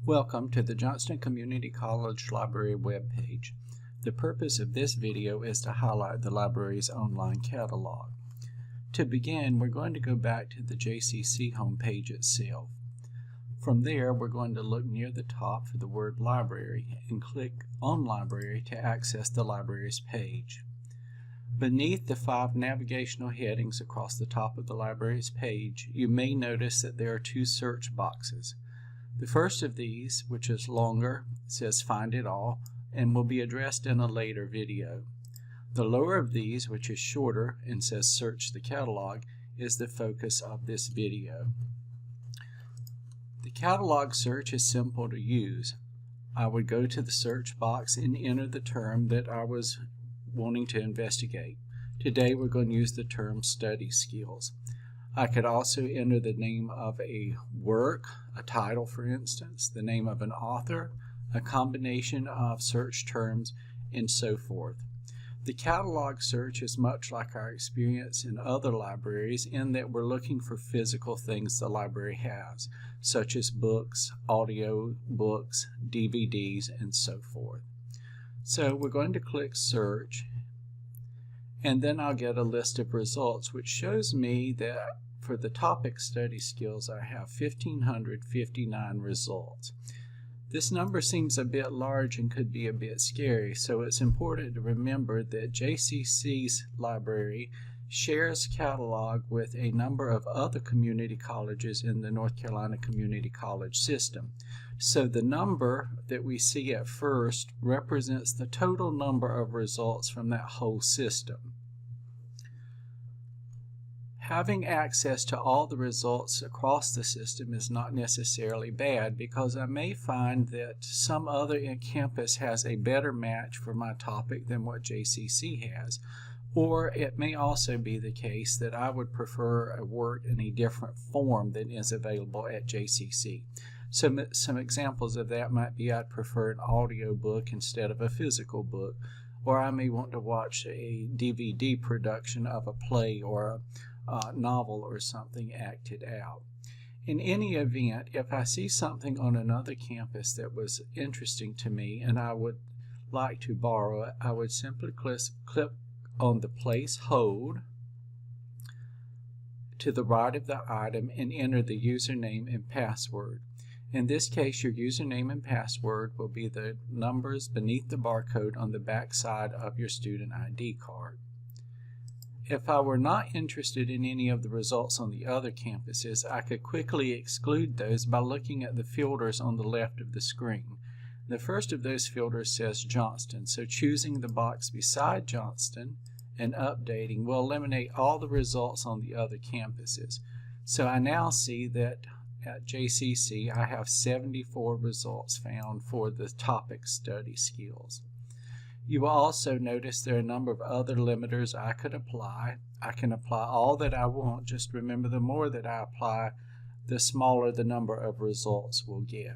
Welcome to the Johnston Community College Library webpage. The purpose of this video is to highlight the library's online catalog. To begin, we're going to go back to the JCC homepage itself. From there, we're going to look near the top for the word Library and click on Library to access the library's page. Beneath the 5 navigational headings across the top of the library's page, you may notice that there are 2 search boxes. The first of these, which is longer, says Find It All and will be addressed in a later video. The lower of these, which is shorter and says Search the Catalog, is the focus of this video. The catalog search is simple to use. I would go to the search box and enter the term that I was wanting to investigate. Today we're going to use the term study skills. I could also enter the name of a work, a title for instance, the name of an author, a combination of search terms, and so forth. The catalog search is much like our experience in other libraries in that we're looking for physical things the library has, such as books, audio books, DVDs, and so forth. So we're going to click Search, and then I'll get a list of results which shows me that for the topic study skills I have 1,559 results. This number seems a bit large and could be a bit scary, so it's important to remember that JCC's library shares catalog with a number of other community colleges in the North Carolina Community College system. So the number that we see at first represents the total number of results from that whole system. Having access to all the results across the system is not necessarily bad, because I may find that some other campus has a better match for my topic than what JCC has. Or it may also be the case that I would prefer a work in a different form than is available at JCC. Some examples of that might be I'd prefer an audio book instead of a physical book, or I may want to watch a DVD production of a play or a novel or something acted out. In any event, if I see something on another campus that was interesting to me and I would like to borrow it, I would simply click on the Place Hold to the right of the item and enter the username and password. In this case, your username and password will be the numbers beneath the barcode on the back side of your student ID card. If I were not interested in any of the results on the other campuses, I could quickly exclude those by looking at the filters on the left of the screen. The first of those filters says Johnston, so choosing the box beside Johnston and updating will eliminate all the results on the other campuses. So I now see that at JCC I have 74 results found for the topic study skills. You will also notice there are a number of other limiters I could apply. I can apply all that I want. Just remember, the more that I apply, the smaller the number of results we'll get.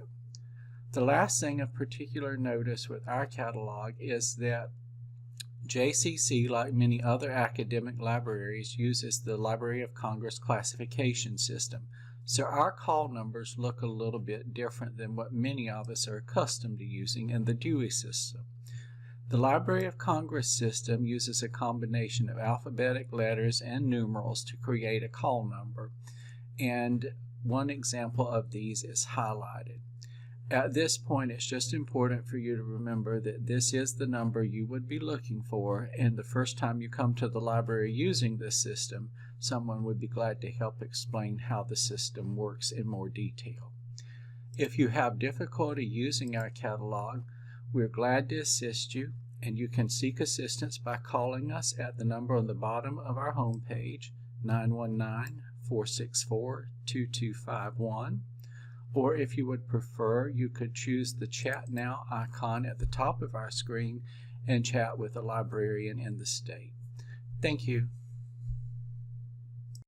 The last thing of particular notice with our catalog is that JCC, like many other academic libraries, uses the Library of Congress classification system. So our call numbers look a little bit different than what many of us are accustomed to using in the Dewey system. The Library of Congress system uses a combination of alphabetic letters and numerals to create a call number, and one example of these is highlighted. At this point, it's just important for you to remember that this is the number you would be looking for, and the first time you come to the library using this system, someone would be glad to help explain how the system works in more detail. If you have difficulty using our catalog, we're glad to assist you, and you can seek assistance by calling us at the number on the bottom of our homepage, 919-464-2251. Or if you would prefer, you could choose the Chat Now icon at the top of our screen and chat with a librarian in the state. Thank you.